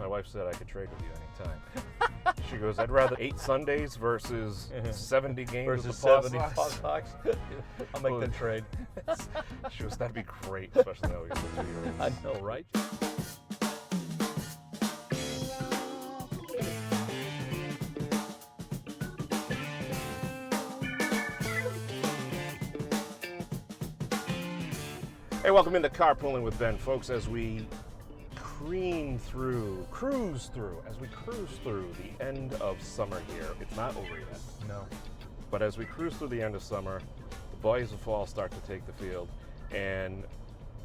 My wife said I could trade with you anytime. She goes, I'd rather 8 Sundays versus 70 games versus of the 70 Paw Sox. I'll make the trade. She goes, that'd be great, especially now we got the 2-year-olds. I know, right? Hey, welcome into Carpooling with Ben, folks, as we cruise through the end of summer here. It's not over yet. No. But as we cruise through the end of summer, the boys of fall start to take the field, and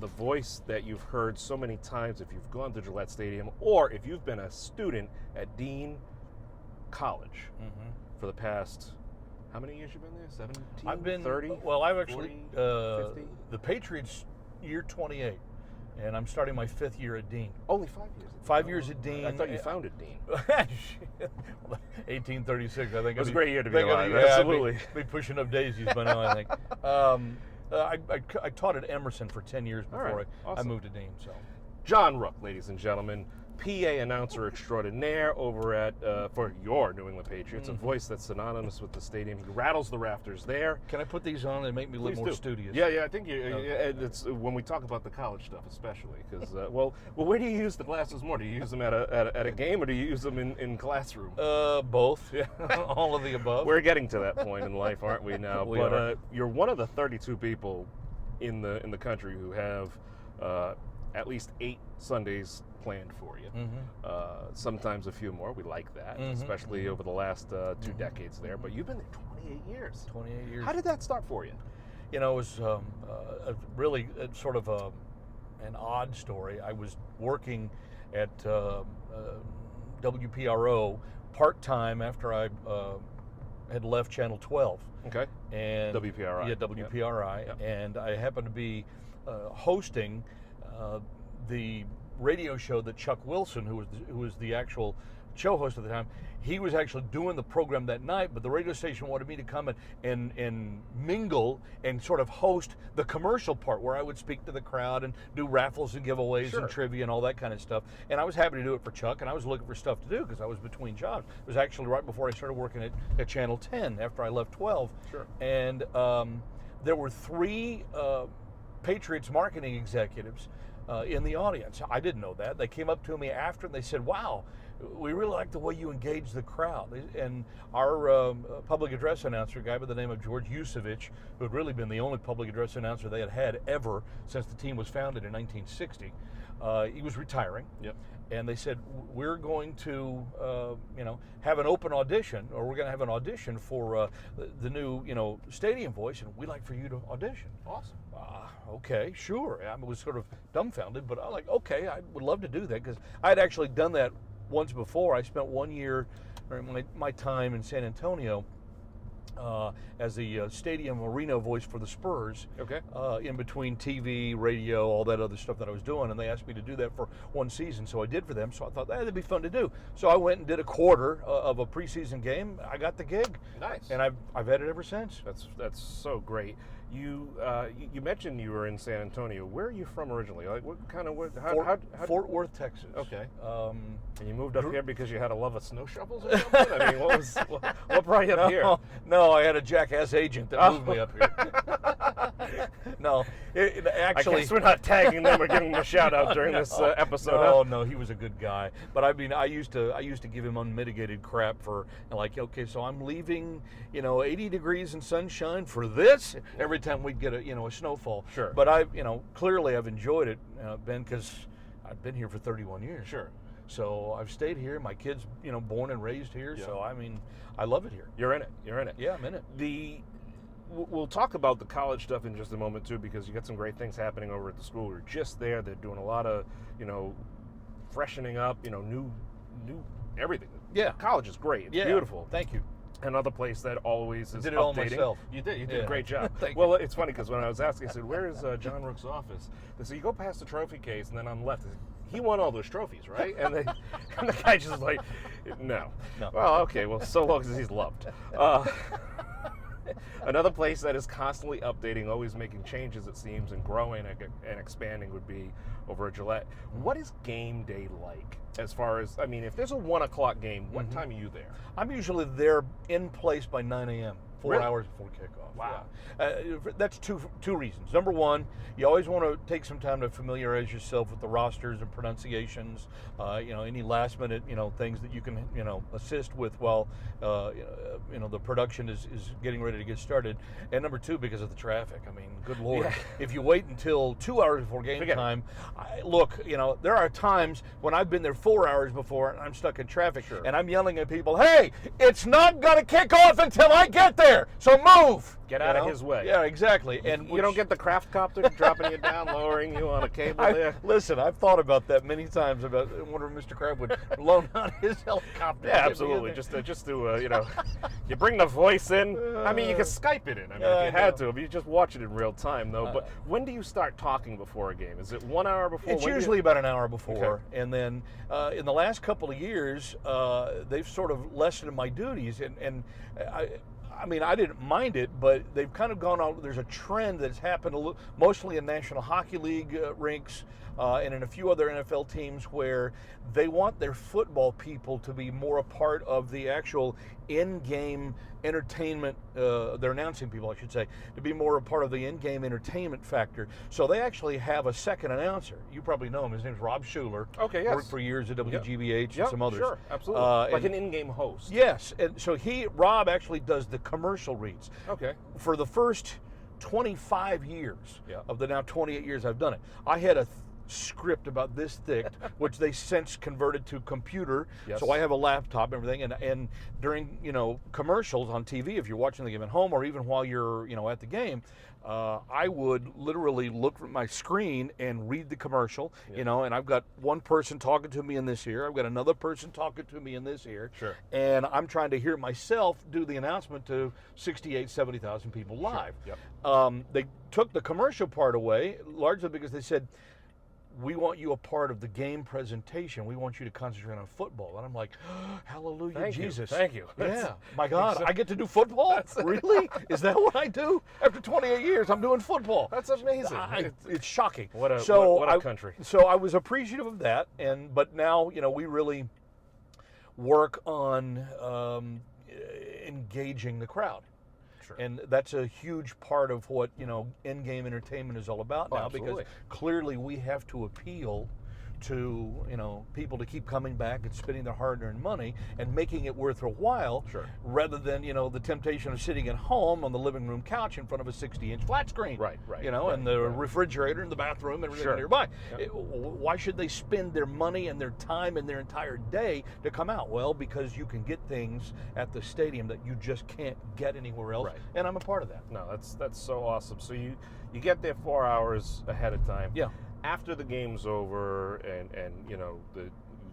the voice that you've heard so many times if you've gone to Gillette Stadium or if you've been a student at Dean College for the past, how many years you been there? 17, I've been 30? Well, I've actually 40, 50? The Patriots year 28, and I'm starting my 5th year at Dean. Only 5 years. 5 years at Dean. I thought you founded Dean. 1836, I think. It was a great year to be alive. Absolutely. Be pushing up daisies by now, I think. I taught at Emerson for 10 years before I moved to Dean. So, John Rooke, ladies and gentlemen, PA announcer extraordinaire over at for your New England Patriots, a voice that's synonymous with the stadium. He rattles the rafters there. Can I put these on and make me look more studious? Yeah, I think it's when we talk about the college stuff, especially because well, where do you use the glasses more? Do you use them at a game, or do you use them in classroom? Both. Yeah, all of the above. We're getting to that point in life, aren't we now? We are. You're one of the 32 people in the country who have at least 8 Sundays planned for you. Sometimes a few more. We like that, especially over the last 2 decades there. But you've been there 28 years. 28 years. How did that start for you? You know, it was really sort of an odd story. I was working at WPRO part-time after I had left Channel 12. Okay. And WPRI. Yeah, WPRI. Yep. And I happened to be hosting the radio show that Chuck Wilson, who was the actual show host at the time, he was actually doing the program that night, but the radio station wanted me to come and mingle and sort of host the commercial part where I would speak to the crowd and do raffles and giveaways and trivia and all that kind of stuff. And I was happy to do it for Chuck, and I was looking for stuff to do because I was between jobs. It was actually right before I started working at Channel 10 after I left 12. Sure. And there were 3 Patriots marketing executives in the audience. I didn't know that. They came up to me after and they said, wow, we really like the way you engage the crowd. And our public address announcer, a guy by the name of George Yusevich, who had really been the only public address announcer they had ever since the team was founded in 1960, he was retiring. Yep. And they said, we're going to, have an open audition, or we're going to have an audition for the new, stadium voice, and we'd like for you to audition. Awesome. Okay, sure. I was sort of dumbfounded, but I okay, I would love to do that because I had actually done that once before. I spent 1 year during my time in San Antonio as the stadium arena voice for the Spurs. Okay. In between TV, radio, all that other stuff that I was doing, and they asked me to do that for 1 season, so I did for them. So I thought that'd be fun to do. So I went and did a quarter of a preseason game. I got the gig. Nice. And I've had it ever since. That's so great. You mentioned you were in San Antonio. Where are you from originally? Like what kind of Fort Worth, Texas. Okay. And you moved up here because you had a love of snow shovels or something? I mean, what brought you up here? No, I had a jackass agent that moved me up here. No, actually, I guess we're not tagging them or giving them a shout out during this episode. No, he was a good guy. But I mean, I used to give him unmitigated crap for okay, so I'm leaving, 80 degrees and sunshine for this every time we'd get a snowfall. Sure. But clearly I've enjoyed it, Ben, because I've been here for 31 years. Sure. So I've stayed here. My kids, born and raised here. Yeah. So I mean, I love it here. You're in it. Yeah, I'm in it. We'll talk about the college stuff in just a moment too, because you got some great things happening over at the school. We're just there. They're doing a lot of, freshening up, new everything. Yeah. College is great. It's beautiful. Thank you. Another place that always is did it updating. all myself. You did a great job. Thank well, you. It's funny because when I was asking, I said, "Where is John Rooke's office?" They said, "You go past the trophy case, and then on the left." I said, he won all those trophies, right? And the guy just like, no. Well, okay. Well, so long as he's loved. Another place that is constantly updating, always making changes, it seems, and growing and expanding would be over at Gillette. What is game day like? As far as, I mean, if there's a 1 o'clock game, what time are you there? I'm usually there in place by 9 a.m., 4 Really? hours before kickoff. Wow. Yeah. That's two reasons. Number one, you always want to take some time to familiarize yourself with the rosters and pronunciations, any last minute, things that you can, assist with while, the production is getting ready to get started. And number two, because of the traffic. I mean, good Lord. Yeah. If you wait until 2 hours before game time, there are times when I've been there 4 hours before and I'm stuck in traffic. Sure. And I'm yelling at people, hey, it's not going to kick off until I get there, so move. Get out of his way. Yeah, exactly. And you don't get the craft copter dropping you down, lowering you on a cable there? Listen, I've thought about that many times. About wondering if Mr. Crab would loan out his helicopter. Yeah, absolutely. Just to you bring the voice in. I mean, you can Skype it in. I mean, if you had to, but you just watch it in real time, though. But when do you start talking before a game? Is it 1 hour before? It's usually about an hour before, and then in the last couple of years, they've sort of lessened my duties, and I mean, I didn't mind it, but they've kind of gone on. There's a trend that's happened mostly in National Hockey League rinks and in a few other NFL teams where they want their football people to be more a part of the actual in-game entertainment, their announcing people, I should say, to be more a part of the in-game entertainment factor. So they actually have a second announcer. You probably know him. His name's Rob Schuler. Okay, yes. Worked for years at WGBH and some others. Sure, absolutely. Like an in-game host. Yes, and so Rob actually does the commercial reads. Okay. For the first 25 years of the now 28 years I've done it, I had a script about this thick, which they since converted to computer. Yes. So I have a laptop and everything, and during commercials on TV, if you're watching the game at home or even while you're at the game, I would literally look at my screen and read the commercial, and I've got one person talking to me in this ear, I've got another person talking to me in this ear, sure, and I'm trying to hear myself do the announcement to 70,000 people live. Sure. Yep. They took the commercial part away, largely because they said, we want you a part of the game presentation. We want you to concentrate on football. And I'm like, hallelujah, Thank Jesus. You. Thank you. Yeah, my God, I get to do football? Really? Is that what I do? After 28 years, I'm doing football. That's amazing. It's shocking. What a country. So I was appreciative of that, but now, we really work on engaging the crowd. And that's a huge part of what, in-game entertainment is all about now, because clearly we have to appeal to, people to keep coming back and spending their hard-earned money and making it worth their while, rather than, the temptation of sitting at home on the living room couch in front of a 60-inch flat screen. Right. And the refrigerator in the bathroom and everything nearby. Yep. Why should they spend their money and their time and their entire day to come out? Well, because you can get things at the stadium that you just can't get anywhere else, and I'm a part of that. No, that's so awesome. So you get there 4 hours ahead of time. Yeah. After the game's over and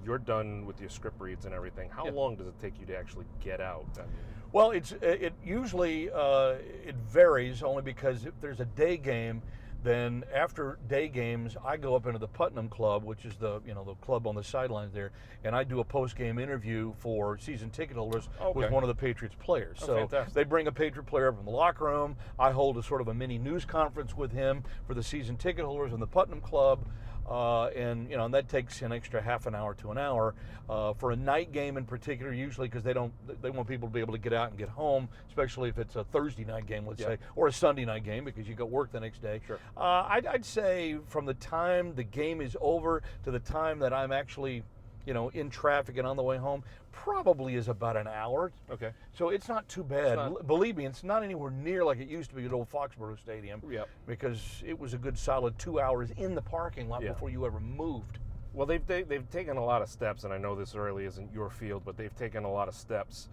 you're done with your script reads and everything, how long does it take you to actually get out? I mean, well, it usually it varies, only because if there's a day game, then after day games, I go up into the Putnam Club, which is the the club on the sidelines there, and I do a post-game interview for season ticket holders with one of the Patriots players. So fantastic. They bring a Patriot player up in the locker room. I hold a sort of a mini news conference with him for the season ticket holders in the Putnam Club. And that takes an extra half an hour to an hour for a night game in particular, usually because they want people to be able to get out and get home, especially if it's a Thursday night game, let's say, or a Sunday night game because you got work the next day. Sure. I'd say from the time the game is over to the time that I'm actually in traffic and on the way home, probably is about an hour. Okay. So it's not too bad. Believe me, it's not anywhere near like it used to be at old Foxborough Stadium. Yep. Because it was a good solid 2 hours in the parking lot before you ever moved. Well, they've taken a lot of steps, and I know this really isn't your field, but they've taken a lot of steps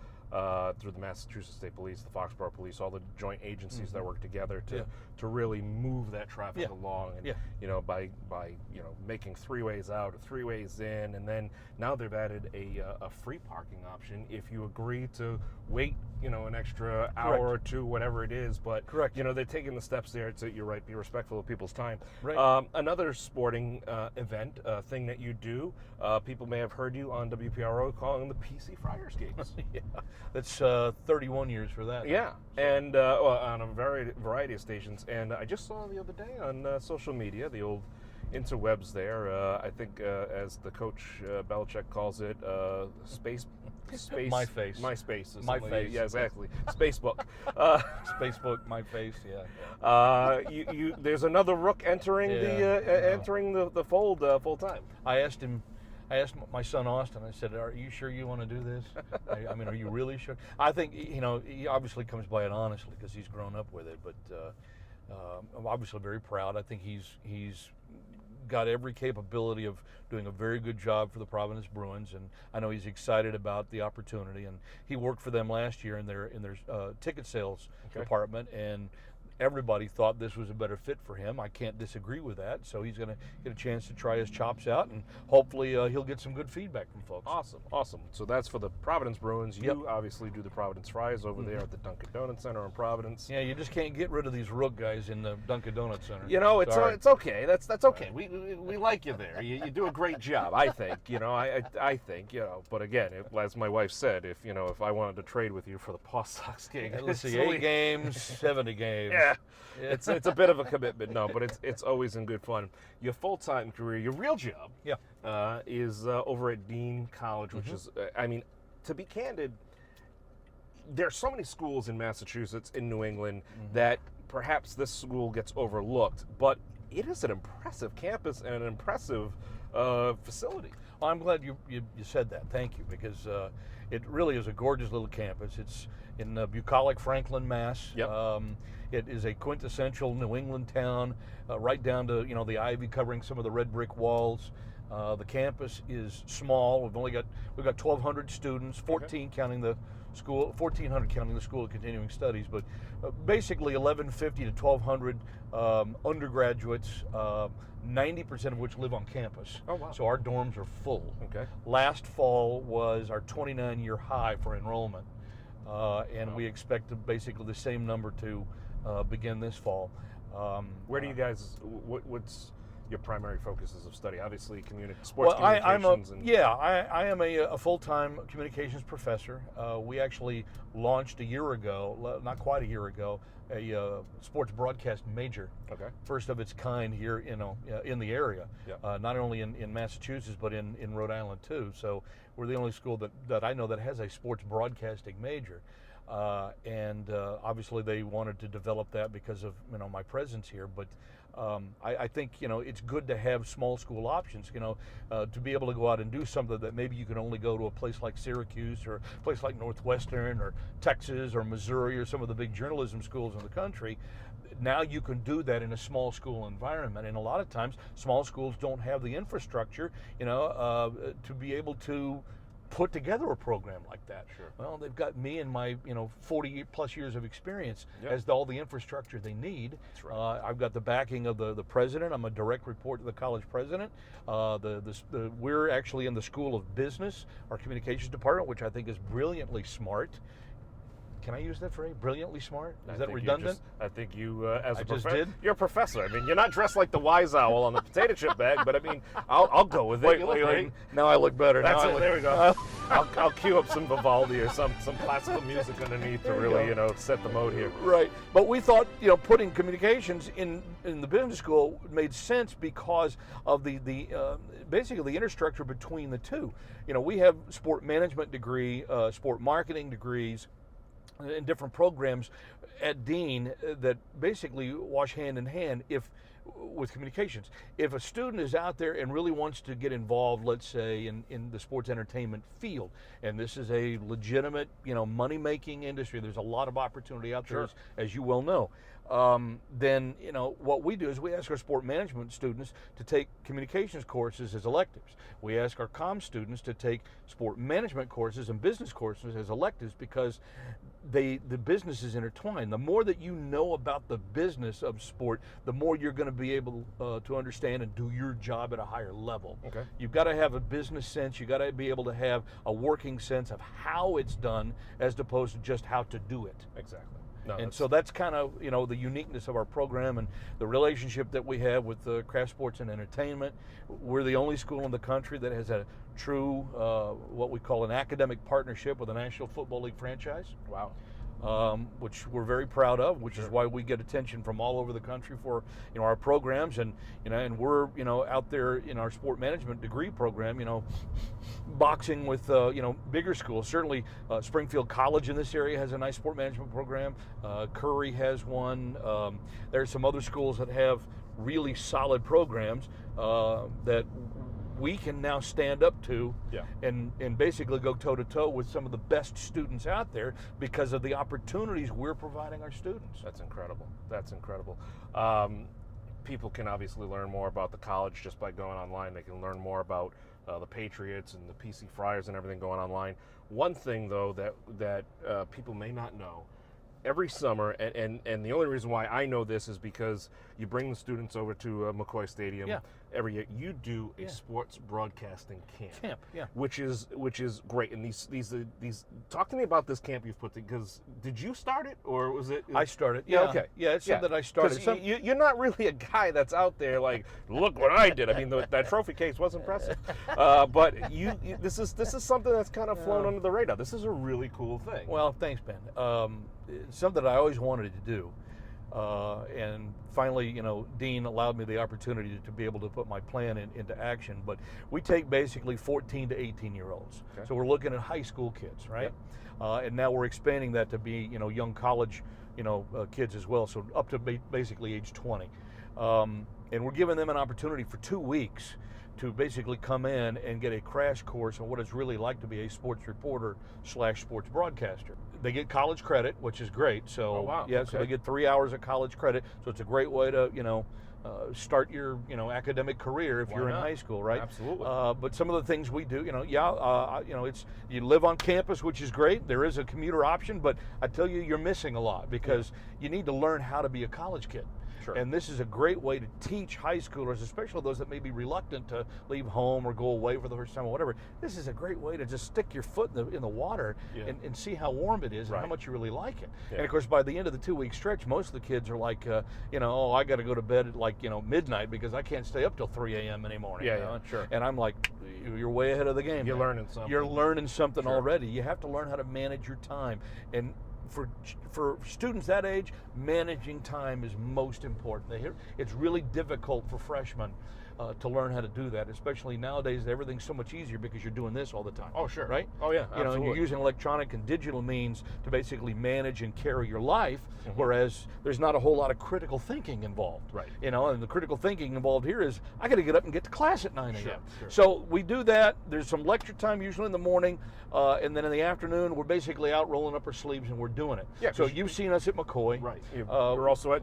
through the Massachusetts State Police, the Foxborough Police, all the joint agencies that work together to really move that traffic along. And by making 3 ways out or 3 ways in, and then now they've added a free parking option if you agree to wait an extra hour or two, whatever it is. But they're taking the steps there to, you're right, be respectful of people's time. Right. Another sporting event thing that you do, people may have heard you on WPRO calling the PC Friars games. that's 31 years for that. Yeah, and well, on a variety of stations. And I just saw the other day on social media, the old interwebs there. I think, as the coach Belichick calls it, space. MySpace. MySpace. MySpace. Yeah, exactly. Spacebook. Facebook, MySpace. Yeah. There's another Rooke entering the fold full time. I asked my son Austin. I said, "Are you sure you want to do this? I mean, are you really sure?" I think he obviously comes by it honestly because he's grown up with it. But I'm obviously very proud. I think he's got every capability of doing a very good job for the Providence Bruins, and I know he's excited about the opportunity. And he worked for them last year in their ticket sales department, and everybody thought this was a better fit for him. I can't disagree with that. So he's going to get a chance to try his chops out, and hopefully he'll get some good feedback from folks. Awesome. So that's for the Providence Bruins. You obviously do the Providence Fries over there at the Dunkin' Donuts Center in Providence. Yeah, you just can't get rid of these Rooke guys in the Dunkin' Donuts Center. It's okay. That's okay. We like you there. You do a great job, I think. I think. But again, as my wife said, if I wanted to trade with you for the Paw Sox gig, let's see, 8 games, 70 games. Yeah. It's a bit of a commitment, but it's always in good fun. Your full-time career, your real job, is over at Dean College, which is, to be candid, there are so many schools in Massachusetts, in New England, that perhaps this school gets overlooked, but it is an impressive campus and an impressive facility. Well, I'm glad you said that. Thank you, because it really is a gorgeous little campus. It's in bucolic Franklin, Mass. Yep. It is a quintessential New England town, right down to the ivy covering some of the red brick walls. The campus is small. We've got 1,200 students, 14 counting the school, 1,400 counting the School of Continuing Studies, but basically 1,150 to 1,200 undergraduates. 90% of which live on campus. Oh, wow. So our dorms are full. Okay. Last fall was our 29-year high for enrollment, and we expect basically the same number to begin this fall. Where do you guys? What's your primary focuses of study? Obviously, sports communications. I am a full-time communications professor. We actually launched a year ago, not quite a year ago, a sports broadcast major. Okay. First of its kind here, in the area. Yeah. Not only in Massachusetts, but in Rhode Island too. So we're the only school that I know that has a sports broadcasting major. And obviously they wanted to develop that because of my presence here, but I think it's good to have small school options, to be able to go out and do something that maybe you can only go to a place like Syracuse or a place like Northwestern or Texas or Missouri or some of the big journalism schools in the country. Now you can do that in a small school environment, and a lot of times small schools don't have the infrastructure to be able to put together a program like that. Sure. Well, they've got me and my 40 plus years of experience as all the infrastructure they need. That's right. I've got the backing of the president. I'm a direct report to the college president. We're actually in the School of Business, our communications department, which I think is brilliantly smart. Can I use that phrase? Brilliantly smart? Is that redundant? I think you, as a professor, did. You're a professor. I mean, you're not dressed like the wise owl on the potato chip bag, but I mean, I'll go with it. Wait. Now I look better. That's it. There we go. I'll cue up some Vivaldi or some classical music underneath to really, set the mode here. Right. But we thought, putting communications in the business school made sense because of the basically the infrastructure between the two. We have sport management degree, sport marketing degrees, in different programs at Dean that basically wash hand in hand with communications. If a student is out there and really wants to get involved, let's say in the sports entertainment field, and this is a legitimate money-making industry, there's a lot of opportunity out there, as you well know. Then what we do is we ask our sport management students to take communications courses as electives. We ask our comm students to take sport management courses and business courses as electives because the business is intertwined. The more that you know about the business of sport, the more you're going to be able to understand and do your job at a higher level. Okay. You've got to have a business sense. You've got to be able to have a working sense of how it's done as opposed to just how to do it. Exactly. No, and so that's kind of, you know, the uniqueness of our program and the relationship that we have with Craft Sports and Entertainment. We're the only school in the country that has a true, what we call an academic partnership with a National Football League franchise. Wow. Which we're very proud of, which is why we get attention from all over the country for, you know, our programs, and and we're, you know, out there in our sport management degree program, you know, boxing with you know, bigger schools. Certainly Springfield College in this area has a nice sport management program. Curry has one. There's some other schools that have really solid programs that we can now stand up to and basically go toe-to-toe with some of the best students out there because of the opportunities we're providing our students. That's incredible. That's incredible. People can obviously learn more about the college just by going online. They can learn more about the Patriots and the PC Friars and everything going online. One thing, though, that people may not know, every summer, and the only reason why I know this is because you bring the students over to McCoy Stadium every year. You do a sports broadcasting camp, which is great. And these talk to me about this camp you've put together. Because did you start it, or was it? I started. Okay. Yeah, it's something that I started. You're not really a guy that's out there like, look what I did. I mean, that trophy case was impressive, but this is something that's kind of flown under the radar. This is a really cool thing. Well, thanks, Ben. It's something that I always wanted to do, and finally, you know, Dean allowed me the opportunity to be able to put my plan into action. But we take basically 14 to 18-year-olds, so we're looking at high school kids, right? And now we're expanding that to be, you know, young college, you know, kids as well, so up to basically age 20, and we're giving them an opportunity for 2 weeks to basically come in and get a crash course on what it's really like to be a sports reporter / sports broadcaster. They get college credit, which is great. So so they get 3 hours of college credit. So it's a great way to, you know, start your, you know, academic career if you're in high school, right? Absolutely. But some of the things we do, you know, you know, it's, you live on campus, which is great. There is a commuter option, but I tell you, you're missing a lot because you need to learn how to be a college kid. Sure. And this is a great way to teach high schoolers, especially those that may be reluctant to leave home or go away for the first time or whatever. This is a great way to just stick your foot in the water and see how warm it is and how much you really like it. And of course, by the end of the 2-week stretch, most of the kids are like, you know, oh, I got to go to bed at like, you know, midnight because I can't stay up till 3 a.m. anymore. Sure. And I'm like, you're way ahead of the game. You're learning something. You're learning something already. You have to learn how to manage your time. And for students that age, managing time is most important. It's really difficult for freshmen to learn how to do that, especially nowadays. Everything's so much easier because you're doing this all the time. Oh, sure. Right? Oh, yeah, You know, absolutely. you're using electronic and digital means to basically manage and carry your life, whereas there's not a whole lot of critical thinking involved. Right. You know, and the critical thinking involved here is I got to get up and get to class at 9 a.m. Sure. So we do that. There's some lecture time usually in the morning, and then in the afternoon we're basically out rolling up our sleeves and we're doing it. Yeah, so you've seen us at McCoy. Right. You also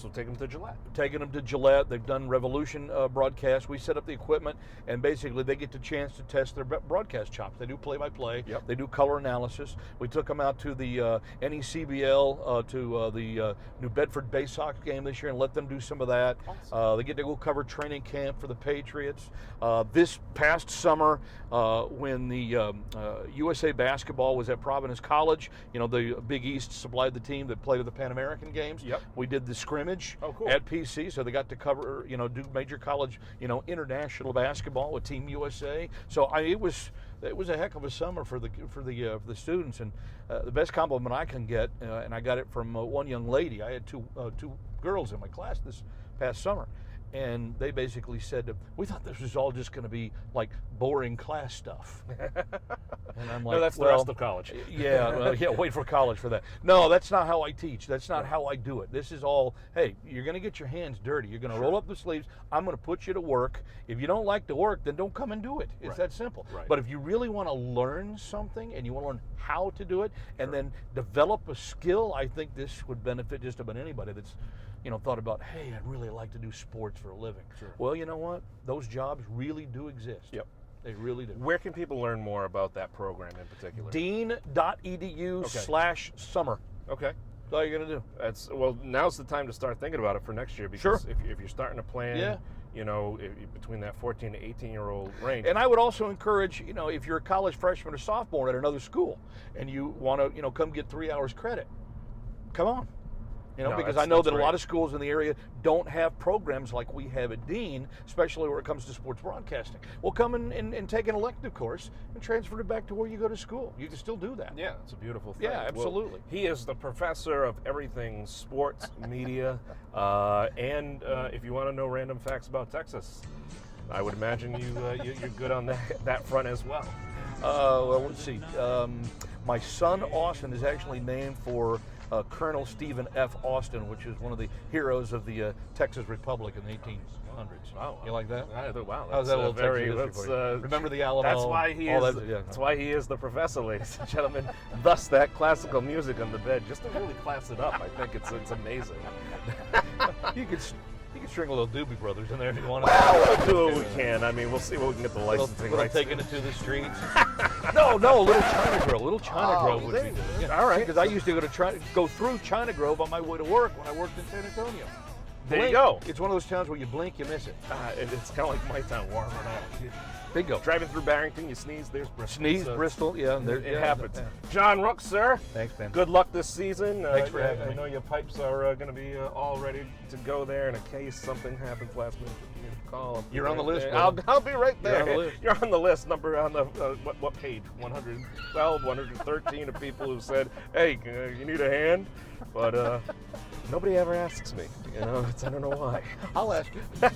take them to Gillette. Taking them to Gillette. They've done Revolution broadcasts. We set up the equipment, and basically they get the chance to test their broadcast chops. They do play-by-play. They do color analysis. We took them out to the NECBL, to the New Bedford Bay Sox game this year and let them do some of that. Awesome. They get to go cover training camp for the Patriots. This past summer, when the USA Basketball was at Providence College, you know, the Big East supplied the team that played at the Pan American games. We did the scrimmage at PC, so they got to cover, you know, do major college, you know, international basketball with Team USA. So it was a heck of a summer for the students, and the best compliment I can get, and I got it from one young lady. I had two girls in my class this past summer, and they basically said, we thought this was all just going to be like boring class stuff. And I'm like, no, that's the rest of college. Wait for college for that. No, that's not how I teach. That's not how I do it. This is all, hey, you're going to get your hands dirty. You're going to roll up the sleeves. I'm going to put you to work. If you don't like the work, then don't come and do it. It's that simple. Right. But if you really want to learn something and you want to learn how to do it and then develop a skill, I think this would benefit just about anybody that's, you know, thought about, hey, I'd really like to do sports for a living. Well, you know what? Those jobs really do exist. They really do. Where can people learn more about that program in particular? Dean.edu/summer. Okay. That's all you're going to do. Now's the time to start thinking about it for next year, because if you're starting to plan, you know, between that 14 to 18-year-old range. And I would also encourage, you know, if you're a college freshman or sophomore at another school and you want to, you know, come get 3 hours credit, come on. No, because that's- I know that's that a lot great. of schools in the area don't have programs like we have at Dean, especially when it comes to sports broadcasting. Well, come and take an elective course and transfer it back to where you go to school. You can still do that. Yeah, it's a beautiful thing. Yeah, Well, absolutely. he is the professor of everything sports, media, and if you want to know random facts about Texas, I would imagine you're good on that front as well. Well, let's see. My son Austin is actually named for Colonel Stephen F. Austin, which is one of the heroes of the Texas Republic in the 1800s. Wow. You like that? Wow. How's that a little very? Texas history for you? Remember the Alamo? That's why he all is. that- yeah. That's why he is the professor, ladies and gentlemen. Thus, that classical music on the bed, just to really class it up. I think it's amazing. You could string a little Doobie Brothers in there if you want. Well, we'll do what we can. I mean, we'll see what we can get the licensing Little rights. taking it to the streets. No, Little China Grove. Little China Grove would be. Yeah. All right. Because I used to go through China Grove on my way to work when I worked in San Antonio. There you Blink. go. It's one of those towns where you blink, you miss it. It's kind of like my town, warmer now. Bingo. Driving through Barrington, you sneeze, there's Bristol. Sneeze, So Bristol, yeah. It happens. John Rooke, sir. Thanks, man. Good luck this season. Thanks for having I me. know your pipes are going to be all ready to go there in case something happens last minute. You can call. You're on the list, I'll brother. be right there. You're on the list. You're on the list. Number on the what page? 112, 113 of people who said, "Hey, you need a hand," but nobody ever asks me. I don't know why. I'll ask you.